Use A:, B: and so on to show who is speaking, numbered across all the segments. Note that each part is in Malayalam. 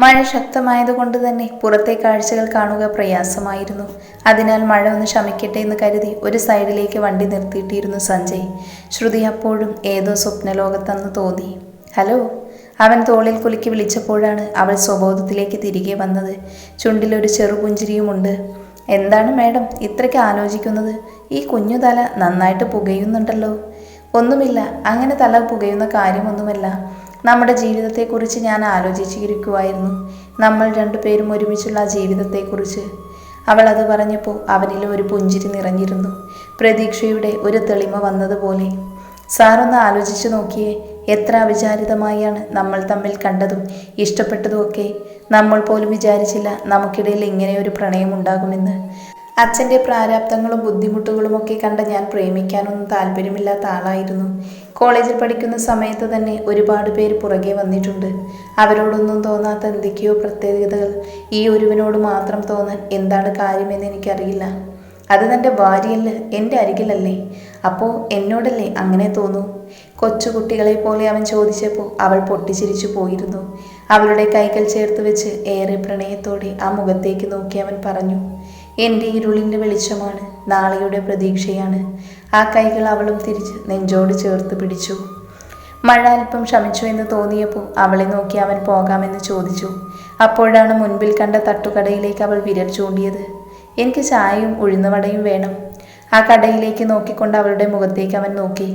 A: മഴ ശക്തമായതുകൊണ്ട് തന്നെ പുറത്തെ കാഴ്ചകൾ കാണുക പ്രയാസമായിരുന്നു. അതിനാൽ മഴ ഒന്ന് ശമിക്കട്ടെ എന്ന് കരുതി ഒരു സൈഡിലേക്ക് വണ്ടി നിർത്തിയിട്ടിരുന്നു സഞ്ജയ്. ശ്രുതി അപ്പോഴും ഏതോ സ്വപ്നലോകത്തെന്ന് തോന്നി. ഹലോ, അവൻ തോളിൽ കുലുക്കി വിളിച്ചപ്പോഴാണ് അവൾ സ്വബോധത്തിലേക്ക് തിരികെ വന്നത്. ചുണ്ടിലൊരു ചെറുപുഞ്ചിരിയുമുണ്ട്. എന്താണ് മാഡം ഇത്രയ്ക്ക് ആലോചിക്കുന്നത്? ഈ കുഞ്ഞു തല നന്നായിട്ട് പുകയുന്നുണ്ടല്ലോ. ഒന്നുമില്ല, അങ്ങനെ തല പുകയുന്ന കാര്യമൊന്നുമല്ല. നമ്മുടെ ജീവിതത്തെക്കുറിച്ച് ഞാൻ ആലോചിച്ചിരിക്കുമായിരുന്നു. നമ്മൾ രണ്ടുപേരും ഒരുമിച്ചുള്ള ആ ജീവിതത്തെക്കുറിച്ച്. അവൾ അത് പറഞ്ഞപ്പോൾ അവനിൽ ഒരു പുഞ്ചിരി നിറഞ്ഞിരുന്നു. പ്രതീക്ഷയുടെ ഒരു തെളിമ വന്നതുപോലെ. സാറൊന്ന് ആലോചിച്ചു നോക്കിയേ, എത്ര അവിചാരിതമായാണ് നമ്മൾ തമ്മിൽ കണ്ടതും ഇഷ്ടപ്പെട്ടതുമൊക്കെ. നമ്മൾ പോലും വിചാരിച്ചില്ല നമുക്കിടയിൽ ഇങ്ങനെ ഒരു പ്രണയം ഉണ്ടാകുമെന്ന്. അച്ഛൻ്റെ പ്രാരാബ്ദങ്ങളും ബുദ്ധിമുട്ടുകളുമൊക്കെ കണ്ട ഞാൻ പ്രേമിക്കാനൊന്നും താല്പര്യമില്ലാത്ത ആളായിരുന്നു. കോളേജിൽ പഠിക്കുന്ന സമയത്ത് തന്നെ ഒരുപാട് പേര് പുറകെ വന്നിട്ടുണ്ട്. അവരോടൊന്നും തോന്നാത്ത എന്തൊക്കെയോ പ്രത്യേകതകൾ ഈ ഒരുവനോട് മാത്രം തോന്നാൻ എന്താണ് കാര്യമെന്ന് എനിക്കറിയില്ല. അത് തൻ്റെ ഭാര്യയല്ല, എൻ്റെ അരികിലല്ലേ? അപ്പോൾ എന്നോടല്ലേ അങ്ങനെ തോന്നൂ? കൊച്ചുകുട്ടികളെ പോലെ അവൻ ചോദിച്ചപ്പോൾ അവൾ പൊട്ടിച്ചിരിച്ചു പോയിരുന്നു. അവളുടെ കൈകൾ ചേർത്ത് വെച്ച് ഏറെ പ്രണയത്തോടെ ആ മുഖത്തേക്ക് നോക്കി അവൻ പറഞ്ഞു, എൻ്റെ ഇരുളിൻ്റെ വെളിച്ചമാണ്, നാളെയുടെ പ്രതീക്ഷയാണ്. ആ കൈകൾ അവളും തിരിച്ച് നെഞ്ചോട് ചേർത്ത് പിടിച്ചു. മഴ അല്പം ശമിച്ചു എന്ന് തോന്നിയപ്പോൾ അവളെ നോക്കി അവൻ പോകാമെന്ന് ചോദിച്ചു. അപ്പോഴാണ് മുൻപിൽ കണ്ട തട്ടുകടയിലേക്ക് അവൾ വിരൽ ചൂണ്ടിയത്. എനിക്ക് ചായയും ഉഴുന്നുവടയും വേണം. ആ കടയിലേക്ക് നോക്കിക്കൊണ്ട് അവളുടെ മുഖത്തേക്ക് അവൻ നോക്കി.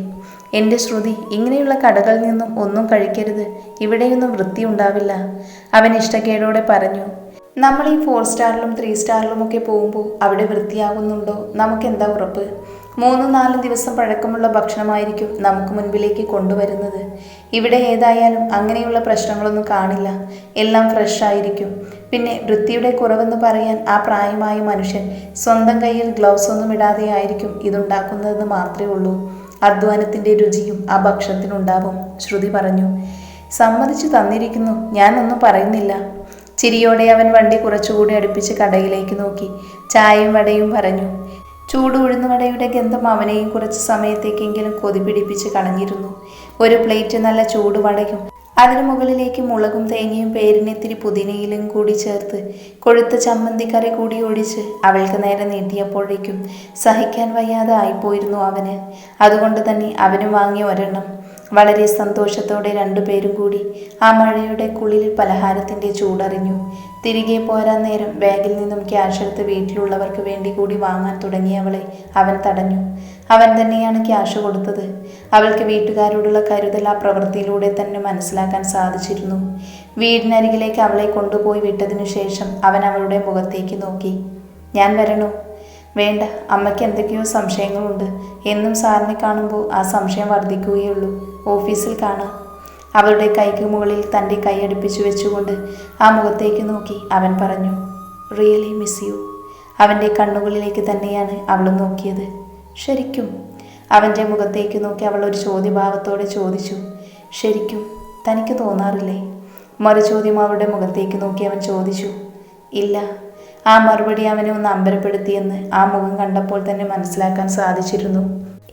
A: എൻ്റെ ശ്രുതി, ഇങ്ങനെയുള്ള കടകളിൽ നിന്നും ഒന്നും കഴിക്കരുത്. ഇവിടെയൊന്നും വൃത്തി ഉണ്ടാവില്ല, അവൻ ഇഷ്ടക്കേടോടെ പറഞ്ഞു. നമ്മൾ ഈ 4 സ്റ്റാറിലും 3 സ്റ്റാറിലും ഒക്കെ പോകുമ്പോൾ അവിടെ വൃത്തിയാകുന്നുണ്ടോ? നമുക്കെന്താ ഉറപ്പ്? 3-4 ദിവസം പഴക്കമുള്ള ഭക്ഷണമായിരിക്കും നമുക്ക് മുൻപിലേക്ക് കൊണ്ടുവരുന്നത്. ഇവിടെ ഏതായാലും അങ്ങനെയുള്ള പ്രശ്നങ്ങളൊന്നും കാണില്ല. എല്ലാം ഫ്രഷ് ആയിരിക്കും. പിന്നെ വൃത്തിയുടെ കുറവെന്ന് പറയാൻ ആ പ്രായമായ മനുഷ്യൻ സ്വന്തം കയ്യിൽ ഗ്ലൗസ് ഒന്നും ഇടാതെ ആയിരിക്കും ഇതുണ്ടാക്കുന്നതെന്ന് മാത്രമേ ഉള്ളൂ. അധ്വാനത്തിൻ്റെ രുചിയും ആ ഭക്ഷണത്തിനുണ്ടാവും, ശ്രുതി പറഞ്ഞു. സമ്മതിച്ചു തന്നിരിക്കുന്നു, ഞാനൊന്നും പറയുന്നില്ല. ചിരിയോടെ അവൻ വണ്ടി കുറച്ചുകൂടി അടുപ്പിച്ച് കടയിലേക്ക് നോക്കി. ചായയും വടയും പറഞ്ഞു. ചൂട് ഉഴുന്നുവടയുടെ ഗന്ധം അവനെയും കുറച്ച് സമയത്തേക്കെങ്കിലും കൊതി പിടിപ്പിച്ച് കളഞ്ഞിരുന്നു. ഒരു പ്ലേറ്റ് നല്ല ചൂടുവടയും അതിനു മുകളിലേക്ക് മുളകും തേങ്ങയും പേരിനെത്തിരി പുതിനയിലും കൂടി ചേർത്ത് കൊഴുത്ത ചമ്മന്തിക്കറി കൂടി ഒഴിച്ച് അവൾക്ക് നേരെ നീട്ടിയപ്പോഴേക്കും സഹിക്കാൻ വയ്യാതെ ആയിപ്പോയിരുന്നു അവന്. അതുകൊണ്ട് തന്നെ അവനും വാങ്ങിയ ഒരെണ്ണം. വളരെ സന്തോഷത്തോടെ രണ്ടുപേരും കൂടി ആ മഴയുടെ കുളിരിൽ പലഹാരത്തിൻ്റെ ചൂടറിഞ്ഞു. തിരികെ പോരാൻ നേരം ബാഗിൽ നിന്നും ക്യാഷ് എടുത്ത് വീട്ടിലുള്ളവർക്ക് വേണ്ടി കൂടി വാങ്ങാൻ തുടങ്ങിയവളെ അവൻ തടഞ്ഞു. അവൻ തന്നെയാണ് ക്യാഷ് കൊടുത്തത്. അവൾക്ക് വീട്ടുകാരോടുള്ള കരുതൽ ആ പ്രവൃത്തിയിലൂടെ തന്നെ മനസ്സിലാക്കാൻ സാധിച്ചിരുന്നു. വീടിനരികിലേക്ക് അവളെ കൊണ്ടുപോയി വിട്ടതിനു ശേഷം അവൻ അവളുടെ മുഖത്തേക്ക് നോക്കി. ഞാൻ വരണോ? വേണ്ട, അമ്മയ്ക്ക് എന്തൊക്കെയോ സംശയങ്ങളുണ്ട്. എന്നും സാറിനെ കാണുമ്പോൾ ആ സംശയം വർദ്ധിക്കുകയുള്ളൂ. ഓഫീസിൽ കാണാം. അവളുടെ കൈക്ക് മുകളിൽ തൻ്റെ കൈ അടുപ്പിച്ചു വെച്ചുകൊണ്ട് ആ മുഖത്തേക്ക് നോക്കി അവൻ പറഞ്ഞു. Really miss you. അവൻ്റെ കണ്ണുകളിലേക്ക് തന്നെയാണ് അവൾ നോക്കിയത്. ശരിക്കും? അവൻ്റെ മുഖത്തേക്ക് നോക്കി അവൾ ഒരു ചോദ്യഭാവത്തോടെ ചോദിച്ചു. ശരിക്കും തനിക്ക് തോന്നാറില്ലേ? മറുചോദ്യം അവളുടെ മുഖത്തേക്ക് നോക്കി അവൻ ചോദിച്ചു. ഇല്ല. ആ മറുപടി അവനെ ഒന്ന് അമ്പരപ്പെടുത്തിയെന്ന് ആ മുഖം കണ്ടപ്പോൾ തന്നെ മനസ്സിലാക്കാൻ സാധിച്ചിരുന്നു.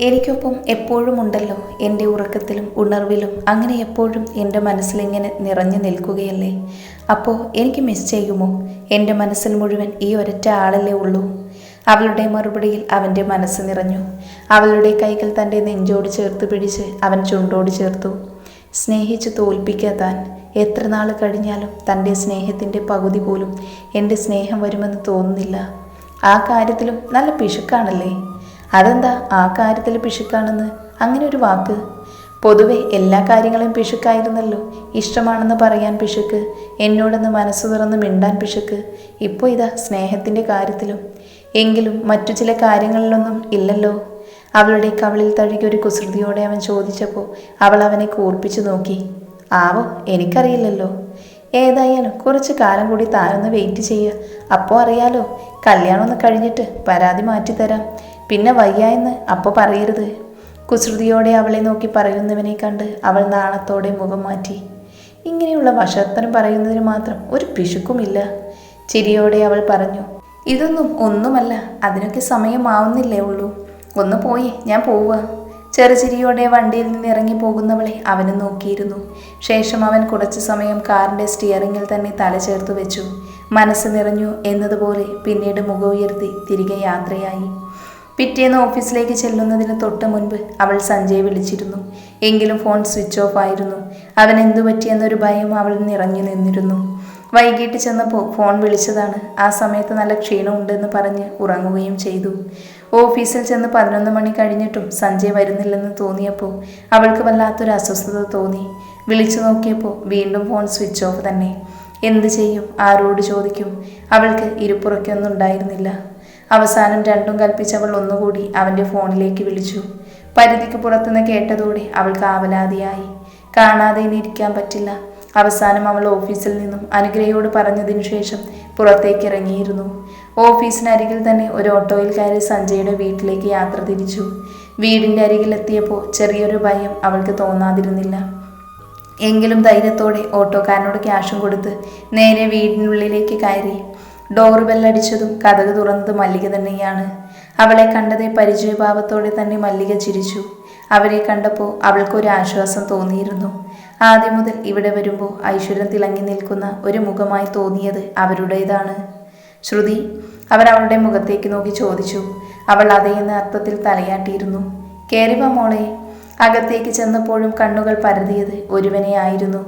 A: എനിക്കൊപ്പം എപ്പോഴും ഉണ്ടല്ലോ, എൻ്റെ ഉറക്കത്തിലും ഉണർവിലും. അങ്ങനെ എപ്പോഴും എൻ്റെ മനസ്സിലിങ്ങനെ നിറഞ്ഞു നിൽക്കുകയല്ലേ. അപ്പോൾ എനിക്ക് മിസ് ചെയ്യുമോ? എൻ്റെ മനസ്സിൽ മുഴുവൻ ഈ ഒരൊറ്റ ആളല്ലേ ഉള്ളൂ. അവളുടെ മറുപടിയിൽ അവൻ്റെ മനസ്സ് നിറഞ്ഞു. അവളുടെ കൈകൾ തൻ്റെ നെഞ്ചോട് ചേർത്ത് പിടിച്ച് അവൻ ചുണ്ടോട് ചേർത്തു. സ്നേഹിച്ച് തോൽപ്പിക്കാത്താൻ. എത്ര നാൾ കഴിഞ്ഞാലും തൻ്റെ സ്നേഹത്തിൻ്റെ പകുതി പോലും എൻ്റെ സ്നേഹം വരുമെന്ന് തോന്നുന്നില്ല. ആ കാര്യത്തിലും നല്ല പിശുക്കാണല്ലേ? അതെന്താ ആ കാര്യത്തിൽ പിശുക്കാണെന്ന് അങ്ങനെ ഒരു വാക്ക്? പൊതുവെ എല്ലാ കാര്യങ്ങളും പിശുക്കായിരുന്നല്ലോ. ഇഷ്ടമാണെന്ന് പറയാൻ പിശുക്ക്, എന്നോടൊന്ന് മനസ്സ് തുറന്ന് മിണ്ടാൻ പിശുക്ക്. ഇപ്പോൾ ഇതാ സ്നേഹത്തിൻ്റെ കാര്യത്തിലും. എങ്കിലും മറ്റു ചില കാര്യങ്ങളിലൊന്നും ഇല്ലല്ലോ. അവളുടെ കവളിൽ തഴുകി ഒരു കുസൃതിയോടെ അവൻ ചോദിച്ചപ്പോൾ അവൾ അവനെ കൂർപ്പിച്ചു നോക്കി. ആവോ, എനിക്കറിയില്ലല്ലോ. ഏതായാലും കുറച്ച് കാലം കൂടി താനൊന്ന് വെയിറ്റ് ചെയ്യുക. അപ്പോൾ അറിയാലോ. കല്യാണം ഒന്ന് കഴിഞ്ഞിട്ട് പരാതി മാറ്റിത്തരാം. പിന്നെ വയ്യായെന്ന് അപ്പോൾ പറയരുത്. കുസൃതിയോടെ അവളെ നോക്കി പറയുന്നവനെ കണ്ട് അവൾ നാണത്തോടെ മുഖം മാറ്റി. ഇങ്ങനെയുള്ള വശത്തനം പറയുന്നതിന് മാത്രം ഒരു പിശുക്കുമില്ല. ചിരിയോടെ അവൾ പറഞ്ഞു. ഇതൊന്നും ഒന്നുമല്ല, അതിനൊക്കെ സമയമാവുന്നില്ലേ ഉള്ളൂ. ഒന്ന് പോയി, ഞാൻ പോവുക. ചെറുചിരിയോടെ വണ്ടിയിൽ നിന്ന് ഇറങ്ങി പോകുന്നവളെ അവന് നോക്കിയിരുന്നു. ശേഷം അവൻ കുറച്ചു സമയം കാറിന്റെ സ്റ്റിയറിംഗിൽ തന്നെ തല ചേർത്ത് വെച്ചു. മനസ്സ് നിറഞ്ഞു എന്നതുപോലെ പിന്നീട് മുഖം ഉയർത്തി തിരികെ യാത്രയായി. പിറ്റേന്ന് ഓഫീസിലേക്ക് ചെല്ലുന്നതിന് തൊട്ട് മുൻപ് അവൾ സഞ്ജയ് വിളിച്ചിരുന്നു. എങ്കിലും ഫോൺ സ്വിച്ച് ഓഫ് ആയിരുന്നു. അവൻ എന്തു പറ്റിയെന്നൊരു ഭയം അവൾ നിറഞ്ഞു നിന്നിരുന്നു. വൈകിട്ട് ചെന്നപ്പോൾ ഫോൺ വിളിച്ചതാണ്. ആ സമയത്ത് നല്ല ക്ഷീണമുണ്ടെന്ന് പറഞ്ഞ് ഉറങ്ങുകയും ചെയ്തു. ഓഫീസിൽ ചെന്ന് 11 മണി കഴിഞ്ഞിട്ടും സഞ്ജയ് വരുന്നില്ലെന്ന് തോന്നിയപ്പോൾ അവൾക്ക് വല്ലാത്തൊരു അസ്വസ്ഥത തോന്നി. വിളിച്ചു നോക്കിയപ്പോൾ വീണ്ടും ഫോൺ സ്വിച്ച് ഓഫ് തന്നെ. എന്ത് ചെയ്യും? ആരോട് ചോദിക്കും? അവൾക്ക് ഇരുപ്പുറക്കൊന്നും ഉണ്ടായിരുന്നില്ല. അവസാനം രണ്ടും കൽപ്പിച്ചവൾ ഒന്നുകൂടി അവൻ്റെ ഫോണിലേക്ക് വിളിച്ചു. പരിധിക്ക് പുറത്തുനിന്ന് കേട്ടതോടെ അവൾക്ക് ആവലാതിയായി. കാണാതെ ഇനി ഇരിക്കാൻ പറ്റില്ല. അവസാനം അവൾ ഓഫീസിൽ നിന്നും അനുഗ്രഹയോട് പറഞ്ഞതിനു ശേഷം പുറത്തേക്ക് ഇറങ്ങിയിരുന്നു. ഓഫീസിനരികിൽ തന്നെ ഒരു ഓട്ടോയിൽ കയറി സഞ്ജയുടെ വീട്ടിലേക്ക് യാത്ര തിരിച്ചു. വീടിൻ്റെ അരികിലെത്തിയപ്പോൾ ചെറിയൊരു ഭയം അവൾക്ക് തോന്നാതിരുന്നില്ല. എങ്കിലും ധൈര്യത്തോടെ ഓട്ടോക്കാരനോട് ക്യാഷും കൊടുത്ത് നേരെ വീടിനുള്ളിലേക്ക് കയറി. ഡോർ ബെല്ലടിച്ചതും കതക് തുറന്നത് മല്ലിക തന്നെയാണ്. അവളെ കണ്ടതേ പരിചയഭാവത്തോടെ തന്നെ മല്ലിക ചിരിച്ചു. അവരെ കണ്ടപ്പോൾ അവൾക്കൊരു ആശ്വാസം തോന്നിയിരുന്നു. ആദ്യം മുതൽ ഇവിടെ വരുമ്പോൾ ഐശ്വര്യം തിളങ്ങി നിൽക്കുന്ന ഒരു മുഖമായി തോന്നിയത് അവരുടേതാണ്. ശ്രുതി, അവർ അവളുടെ മുഖത്തേക്ക് നോക്കി ചോദിച്ചു. അവൾ അതേയെന്ന അർത്ഥത്തിൽ തലയാട്ടിയിരുന്നു. കേറിവാ മോളെ. അകത്തേക്ക് ചെന്നപ്പോഴും കണ്ണുകൾ പരതിയത് ഒരുവനെ ആയിരുന്നു.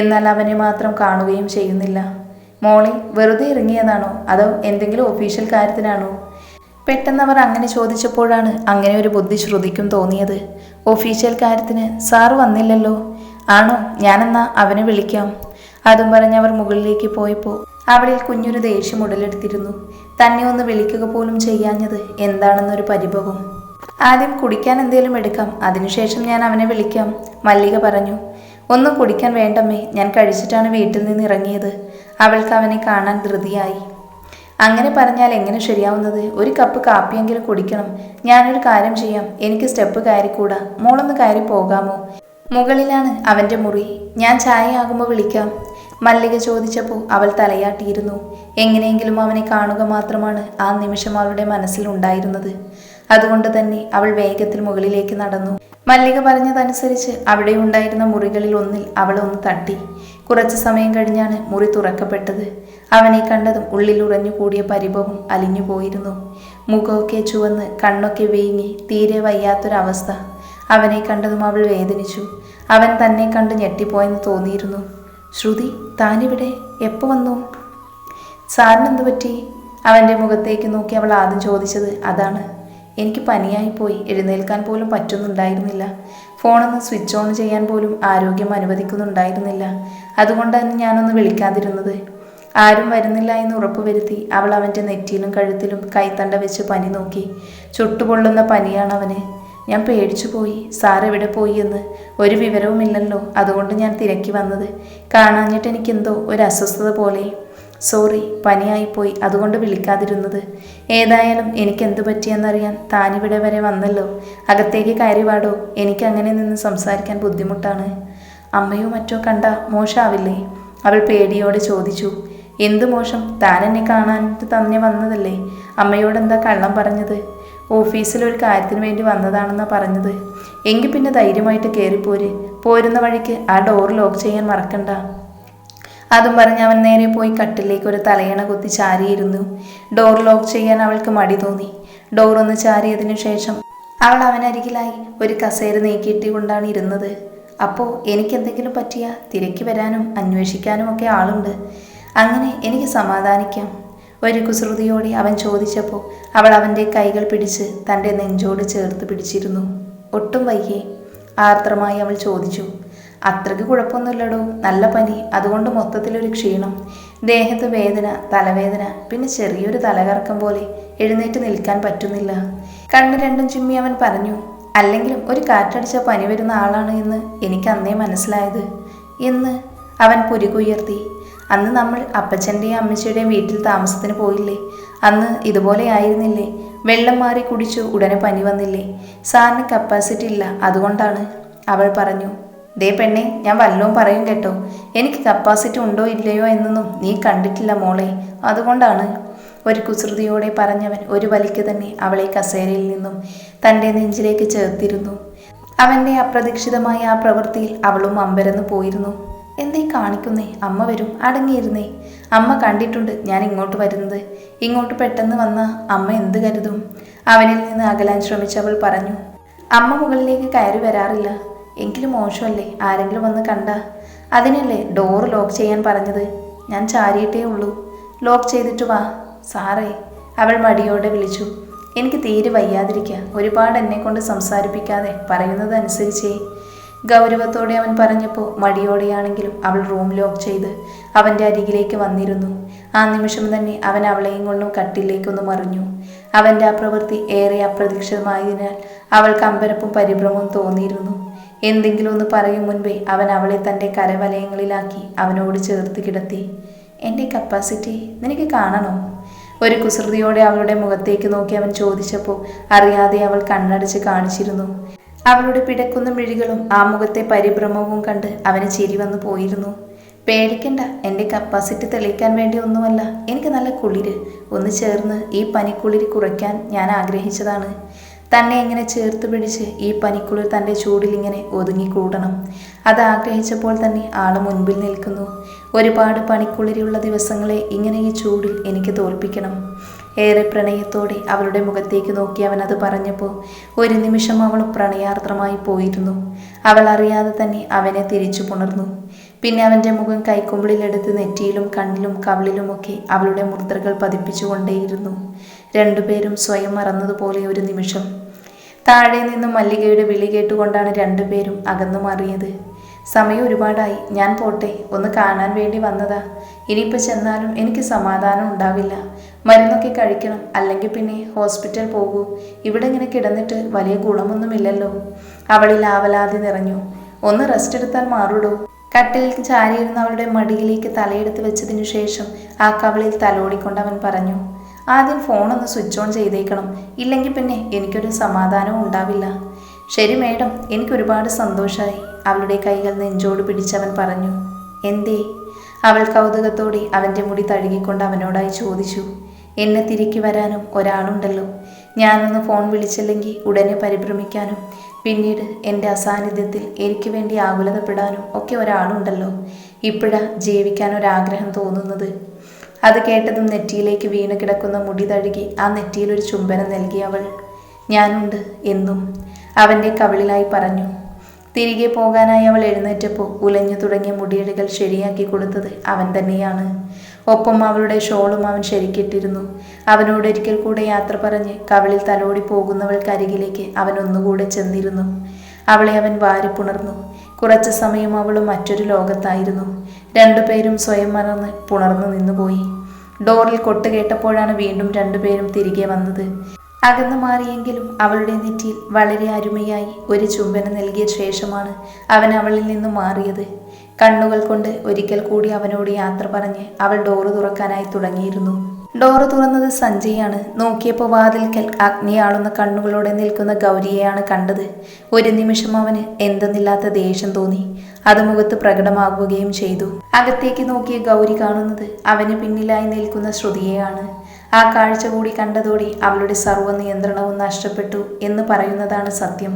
A: എന്നാൽ അവനെ മാത്രം കാണുകയും ചെയ്യുന്നില്ല. മോളെ, വെറുതെ ഇറങ്ങിയതാണോ അതോ എന്തെങ്കിലും ഒഫീഷ്യൽ കാര്യത്തിനാണോ? പെട്ടെന്ന് അവർ അങ്ങനെ ചോദിച്ചപ്പോഴാണ് അങ്ങനെ ഒരു ബുദ്ധി ശ്രുതിക്കും തോന്നിയത്. ഒഫീഷ്യൽ കാര്യത്തിന് സാറ് വന്നില്ലല്ലോ. ആണോ? ഞാനെന്നാ അവനെ വിളിക്കാം. അതും പറഞ്ഞ് അവർ മുകളിലേക്ക് പോയപ്പോൾ അവളിൽ കുഞ്ഞൊരു ദേഷ്യം ഉടലെടുത്തിരുന്നു. തന്നെ ഒന്ന് വിളിക്കുക പോലും ചെയ്യാഞ്ഞത് എന്താണെന്നൊരു പരിഭവം. ആദ്യം കുടിക്കാൻ എന്തേലും എടുക്കാം, അതിനുശേഷം ഞാൻ അവനെ വിളിക്കാം, മല്ലിക പറഞ്ഞു. ഒന്നും കുടിക്കാൻ വേണ്ടമ്മേ, ഞാൻ കഴിച്ചിട്ടാണ് വീട്ടിൽ നിന്ന് ഇറങ്ങിയത്. അവൾക്ക് അവനെ കാണാൻ ധൃതിയായി. അങ്ങനെ പറഞ്ഞാൽ എങ്ങനെ ശരിയാവുന്നത്? ഒരു കപ്പ് കാപ്പിയെങ്കിലും കുടിക്കണം. ഞാനൊരു കാര്യം ചെയ്യാം, എനിക്ക് സ്റ്റെപ്പ് കയറിക്കൂടാ. മോളൊന്ന് കയറി പോകാമോ? മുകളിലാണ് അവൻ്റെ മുറി. ഞാൻ ചായ ആകുമ്പോൾ വിളിക്കാം. മല്ലിക ചോദിച്ചപ്പോൾ അവൾ തലയാട്ടിയിരുന്നു. എങ്ങനെയെങ്കിലും അവനെ കാണുക മാത്രമാണ് ആ നിമിഷം അവളുടെ മനസ്സിലുണ്ടായിരുന്നത്. അതുകൊണ്ട് തന്നെ അവൾ വേഗത്തിൽ മുകളിലേക്ക് നടന്നു. മല്ലിക പറഞ്ഞതനുസരിച്ച് അവിടെ ഉണ്ടായിരുന്ന മുറികളിൽ ഒന്നിൽ അവൾ ഒന്ന് തട്ടി. കുറച്ചു സമയം കഴിഞ്ഞാണ് മുറി തുറക്കപ്പെട്ടത്. അവനെ കണ്ടതും ഉള്ളിൽ ഉറഞ്ഞു കൂടിയ പരിഭവം അലിഞ്ഞു പോയിരുന്നു. മുഖമൊക്കെ ചുവന്ന് കണ്ണൊക്കെ വീങ്ങി തീരെ വയ്യാത്തൊരവസ്ഥ. അവനെ കണ്ടതും അവൾ വേദനിച്ചു. അവൻ തന്നെ കണ്ട് ഞെട്ടിപ്പോയെന്ന് തോന്നിയിരുന്നു. ശ്രുതി, താനിവിടെ എപ്പോൾ വന്നു? സാറിനെന്ത് പറ്റി? അവൻ്റെ മുഖത്തേക്ക് നോക്കി അവൾ ആദ്യം ചോദിച്ചത് അതാണ്. എനിക്ക് പനിയായിപ്പോയി, എഴുന്നേൽക്കാൻ പോലും പറ്റുന്നുണ്ടായിരുന്നില്ല. ഫോണൊന്ന് സ്വിച്ച് ഓൺ ചെയ്യാൻ പോലും ആരോഗ്യം അനുവദിക്കുന്നുണ്ടായിരുന്നില്ല. അതുകൊണ്ട് തന്നെ ഞാനൊന്ന് വിളിക്കാതിരുന്നത്. ആരും വരുന്നില്ല എന്ന് ഉറപ്പുവരുത്തി അവൾ അവൻ്റെ നെറ്റിയിലും കഴുത്തിലും കൈത്തണ്ട വെച്ച് പനി നോക്കി. ചുട്ടുപൊള്ളുന്ന പനിയാണവന്. ഞാൻ പേടിച്ചു പോയി. സാർ എവിടെ പോയി എന്ന് ഒരു വിവരവുമില്ലല്ലോ. അതുകൊണ്ട് ഞാൻ തിരക്കി വന്നത്. കാണാഞ്ഞിട്ട് എനിക്കെന്തോ ഒരു അസ്വസ്ഥത പോലെ. സോറി, പനിയായിപ്പോയി, അതുകൊണ്ട് വിളിക്കാതിരുന്നത്. ഏതായാലും എനിക്കെന്ത് പറ്റിയെന്നറിയാൻ താനിവിടെ വരെ വന്നല്ലോ. അകത്തേക്ക് കയറി വാടോ. എനിക്കങ്ങനെ നിന്ന് സംസാരിക്കാൻ ബുദ്ധിമുട്ടാണ്. അമ്മയോ മറ്റോ കണ്ട മോശമാവില്ലേ? അവൾ പേടിയോടെ ചോദിച്ചു. എന്ത് മോശം? താൻ എന്നെ കാണാനായിട്ട് തന്നെ വന്നതല്ലേ. അമ്മയോടെന്താ കള്ളം പറഞ്ഞത്? ഓഫീസിലൊരു കാര്യത്തിന് വേണ്ടി വന്നതാണെന്നാണ് പറഞ്ഞത്. എങ്കിൽ പിന്നെ ധൈര്യമായിട്ട് കയറിപ്പോര്. പോരുന്ന വഴിക്ക് ആ ഡോർ ലോക്ക് ചെയ്യാൻ മറക്കണ്ട. അതും പറഞ്ഞ് അവൻ നേരെ പോയി കട്ടിലേക്ക് ഒരു തലയണ കുത്തി ചാരിയിരുന്നു. ഡോർ ലോക്ക് ചെയ്യാൻ അവൾക്ക് മടി തോന്നി. ഡോർ ഒന്ന് ചാരിയതിനു ശേഷം അവൾ അവനരികിലായി ഒരു കസേര നീക്കിയിട്ട് കൊണ്ടാണ് ഇരുന്നത്. അപ്പോൾ എനിക്കെന്തെങ്കിലും പറ്റിയ തിരക്കി വരാനും അന്വേഷിക്കാനും ഒക്കെ ആളുണ്ട്. അങ്ങനെ എനിക്ക് സമാധാനിക്കാം. ഒരു കുസൃതിയോടെ അവൻ ചോദിച്ചപ്പോൾ അവൾ അവൻ്റെ കൈകൾ പിടിച്ച് തൻ്റെ നെഞ്ചോട് ചേർത്ത് പിടിച്ചിരുന്നു. ഒട്ടും വയ്യേ? ആർദ്രമായി അവൾ ചോദിച്ചു. അത്രയ്ക്ക് കുഴപ്പമൊന്നുമില്ലടോ, നല്ല പനി, അതുകൊണ്ട് മൊത്തത്തിലൊരു ക്ഷീണം, ദേഹത്ത് വേദന, തലവേദന, പിന്നെ ചെറിയൊരു തലകറക്കം പോലെ. എഴുന്നേറ്റ് നിൽക്കാൻ പറ്റുന്നില്ല. കണ്ണ് രണ്ടും ചിമ്മി അവൻ പറഞ്ഞു. അല്ലെങ്കിലും ഒരു കാറ്റടിച്ച പനി വരുന്ന ആളാണ് എന്ന് എനിക്ക് അന്നേ മനസ്സിലായത്. എന്ന് അവൻ പുരികുയർത്തി. അന്ന് നമ്മൾ അപ്പച്ചൻ്റെയും അമ്മച്ചിയുടെയും വീട്ടിൽ താമസത്തിന് പോയില്ലേ? അന്ന് ഇതുപോലെ ആയിരുന്നില്ലേ? വെള്ളം മാറി കുടിച്ചു ഉടനെ പനി വന്നില്ലേ? സാറിന് കപ്പാസിറ്റി ഇല്ല, അതുകൊണ്ടാണ്, അവൾ പറഞ്ഞു. ദേ പെണ്ണെ, ഞാൻ വല്ലതും പറയും കേട്ടോ. എനിക്ക് കപ്പാസിറ്റി ഉണ്ടോ ഇല്ലയോ എന്നൊന്നും നീ കണ്ടിട്ടില്ല മോളെ, അതുകൊണ്ടാണ്. ഒരു കുസൃതിയോടെ പറഞ്ഞവൻ ഒരു വലിക്ക് തന്നെ അവളെ കസേരയിൽ നിന്നും തൻ്റെ നെഞ്ചിലേക്ക് ചേർത്തിരുന്നു. അവൻ്റെ അപ്രതീക്ഷിതമായ ആ പ്രവൃത്തിയിൽ അവളും അമ്പരന്ന് പോയിരുന്നു. എന്തേ കാണിക്കുന്നേ? അമ്മ വരും, അടങ്ങിയിരുന്നേ. അമ്മ കണ്ടിട്ടുണ്ട് ഞാൻ ഇങ്ങോട്ട് വരുന്നത്. ഇങ്ങോട്ട് പെട്ടെന്ന് വന്ന അമ്മ എന്ത് കരുതും? അവനിൽ നിന്ന് അകലാൻ ശ്രമിച്ചവൾ പറഞ്ഞു. അമ്മ മുകളിലേക്ക് കയറി വരാറില്ല. എങ്കിലും മോശമല്ലേ ആരെങ്കിലും വന്ന് കണ്ട? അതിനല്ലേ ഡോറ് ലോക്ക് ചെയ്യാൻ പറഞ്ഞത്. ഞാൻ ചാരിയിട്ടേ ഉള്ളൂ. ലോക്ക് ചെയ്തിട്ട് വാ സാറേ, അവൾ മടിയോടെ വിളിച്ചു. എനിക്ക് തീരെ വയ്യാതിരിക്കുക. ഒരുപാട് എന്നെ കൊണ്ട് സംസാരിപ്പിക്കാതെ പറയുന്നത് അനുസരിച്ചേ. ഗൗരവത്തോടെ അവൻ പറഞ്ഞപ്പോൾ മടിയോടെയാണെങ്കിലും അവൾ റൂം ലോക്ക് ചെയ്ത് അവൻ്റെ അരികിലേക്ക് വന്നിരുന്നു. ആ നിമിഷം തന്നെ അവൻ അവളെയും കൊണ്ടും കട്ടിലേക്കൊന്ന് മറിഞ്ഞു. അവൻ്റെ ആ പ്രവൃത്തി ഏറെ അപ്രതീക്ഷിതമായതിനാൽ അവൾക്ക് അമ്പരപ്പും പരിഭ്രമവും തോന്നിയിരുന്നു. എന്തെങ്കിലും ഒന്ന് പറയും മുൻപേ അവൻ അവളെ തൻ്റെ കരവലയങ്ങളിലാക്കി അവനോട് ചേർത്ത് കിടത്തി. എൻ്റെ കപ്പാസിറ്റി നിനക്ക് കാണണോ? ഒരു കുസൃതിയോടെ അവളുടെ മുഖത്തേക്ക് നോക്കി അവൻ ചോദിച്ചപ്പോൾ അറിയാതെ അവൾ കണ്ണടച്ച് കാണിച്ചിരുന്നു. അവളുടെ പിടക്കുന്ന മിഴികളും ആ മുഖത്തെ പരിഭ്രമവും കണ്ട് അവന് ചിരി വന്നു പോയിരുന്നു. പേടിക്കണ്ട, എൻ്റെ കപ്പാസിറ്റി തെളിയിക്കാൻ വേണ്ടി ഒന്നുമല്ല. എനിക്ക് നല്ല കുളിര് ഒന്ന് ചേർന്ന് ഈ പനിക്കുളിര് കുറയ്ക്കാൻ ഞാൻ ആഗ്രഹിച്ചതാണ്. തന്നെ എങ്ങനെ ചേർത്ത് പിടിച്ച് ഈ പനിക്കുളിർ തൻ്റെ ചൂടിൽ ഇങ്ങനെ ഒതുങ്ങിക്കൂടണം. അത് ആഗ്രഹിച്ചപ്പോൾ തന്നെ ആൾ മുൻപിൽ നിൽക്കുന്നു. ഒരുപാട് പനിക്കുളിരിയുള്ള ദിവസങ്ങളെ ഇങ്ങനെ ഈ ചൂടിൽ എനിക്ക് തോൽപ്പിക്കണം. ഏറെ പ്രണയത്തോടെ അവളുടെ മുഖത്തേക്ക് നോക്കി അവൻ അത് പറഞ്ഞപ്പോൾ ഒരു നിമിഷം അവൾ പ്രണയാർദ്രമായി പോയിരുന്നു. അവൾ അറിയാതെ തന്നെ അവനെ തിരിച്ചു പുണർന്നു. പിന്നെ അവൻ്റെ മുഖം കൈക്കൊമ്പിളിലെടുത്ത് നെറ്റിയിലും കണ്ണിലും കവിളിലുമൊക്കെ അവളുടെ മുദ്രകൾ പതിപ്പിച്ചുകൊണ്ടേയിരുന്നു. രണ്ടുപേരും സ്വയം മറന്നതുപോലെ ഒരു നിമിഷം. താഴെ നിന്നും മല്ലികയുടെ വിളി കേട്ടുകൊണ്ടാണ് രണ്ടുപേരും അകന്നു മാറിയത്. സമയം ഒരുപാടായി, ഞാൻ പോട്ടെ, ഒന്ന് കാണാൻ വേണ്ടി വന്നതാ. ഇനിയിപ്പോൾ ചെന്നാലും എനിക്ക് സമാധാനം ഉണ്ടാവില്ല. മരുന്നൊക്കെ കഴിക്കണം, അല്ലെങ്കിൽ പിന്നെ ഹോസ്പിറ്റൽ പോകൂ. ഇവിടെ ഇങ്ങനെ കിടന്നിട്ട് വലിയ ഗുണമൊന്നുമില്ലല്ലോ. അവളിൽ ആവലാതി നിറഞ്ഞു. ഒന്ന് റെസ്റ്റ് എടുത്താൽ മാറൂടോ. കട്ടിലിൽ ചാരിയിരുന്ന അവളുടെ മടിയിലേക്ക് തലയെടുത്ത് വെച്ചതിനു ശേഷം ആ കവിളിൽ തലോടിക്കൊണ്ട് അവൻ പറഞ്ഞു. ആദ്യം ഫോണൊന്ന് സ്വിച്ച് ഓൺ ചെയ്തേക്കണം, ഇല്ലെങ്കിൽ പിന്നെ എനിക്കൊരു സമാധാനവും ഉണ്ടാവില്ല. ശരി മേഡം, എനിക്കൊരുപാട് സന്തോഷമായി. അവളുടെ കൈകൾ നെഞ്ചോട് പിടിച്ചവൻ പറഞ്ഞു. എന്തേ? അവൾ കൗതുകത്തോടെ അവൻ്റെ മുടി തഴുകിക്കൊണ്ട് അവനോടായി ചോദിച്ചു. എന്നെ തിരികെ വരാനും ഒരാളുണ്ടല്ലോ. ഞാനൊന്ന് ഫോൺ വിളിച്ചില്ലെങ്കിൽ ഉടനെ പരിഭ്രമിക്കാനും പിന്നീട് എൻ്റെ അസാന്നിധ്യത്തിൽ എനിക്ക് വേണ്ടി ആകുലതപ്പെടാനും ഒക്കെ ഒരാളുണ്ടല്ലോ. ഇപ്പോഴാ ജീവിക്കാനൊരാഗ്രഹം തോന്നുന്നത്. അത് കേട്ടതും നെറ്റിയിലേക്ക് വീണ് കിടക്കുന്ന മുടി തഴുകി ആ നെറ്റിയിലൊരു ചുംബനം നൽകി അവൾ. ഞാനുണ്ട് എന്നും അവൻ്റെ കവിളിലായി പറഞ്ഞു. തിരികെ പോകാനായി അവൾ എഴുന്നേറ്റപ്പോൾ ഉലഞ്ഞു തുടങ്ങിയ മുടിയിഴകൾ ശരിയാക്കി കൊടുത്തത് അവൻ തന്നെയാണ്. ഒപ്പം അവളുടെ ഷോളും അവൻ ശരിക്കിട്ടിരുന്നു. അവനോടൊരിക്കൽ കൂടെ യാത്ര പറഞ്ഞ് കവിളിൽ തലോടി പോകുന്നവൾക്കരികിലേക്ക് അവൻ ഒന്നുകൂടെ ചെന്നിരുന്നു. അവളെ അവൻ വാരിപ്പുണർന്നു. കുറച്ചു സമയം അവളും മറ്റൊരു ലോകത്തായിരുന്നു. രണ്ടുപേരും സ്വയം മറന്ന് പുണർന്നു നിന്നുപോയി. ഡോറിൽ കൊട്ട് കേട്ടപ്പോഴാണ് വീണ്ടും രണ്ടുപേരും തിരികെ വന്നത്. അകന്നു മാറിയെങ്കിലും അവളുടെ നെറ്റിയിൽ വളരെ അരുമയായി ഒരു ചുംബനം നൽകിയ ശേഷമാണ് അവൻ അവളിൽ നിന്നും മാറിയത്. കണ്ണുകൾ കൊണ്ട് ഒരിക്കൽ കൂടി അവനോട് യാത്ര പറഞ്ഞ് അവൾ ഡോറ് തുറക്കാനായി തുടങ്ങിയിരുന്നു. ഡോറ് തുറന്നത് സഞ്ജയാണ്. നോക്കിയപ്പോൾ വാതിൽക്കൽ അഗ്നിയാളുന്ന കണ്ണുകളോടെ നിൽക്കുന്ന ഗൗരിയെയാണ് കണ്ടത്. ഒരു നിമിഷം അവന് എന്തെന്നില്ലാത്ത ദേഷ്യം തോന്നി. അത് മുഖത്ത് പ്രകടമാകുകയും ചെയ്തു. അകത്തേക്ക് നോക്കിയ ഗൗരി കാണുന്നത് അവന് പിന്നിലായി നിൽക്കുന്ന ശ്രുതിയെയാണ്. ആ കാഴ്ച കൂടി കണ്ടതോടെ അവളുടെ സർവ്വ നിയന്ത്രണവും നഷ്ടപ്പെട്ടു എന്ന് പറയുന്നതാണ് സത്യം.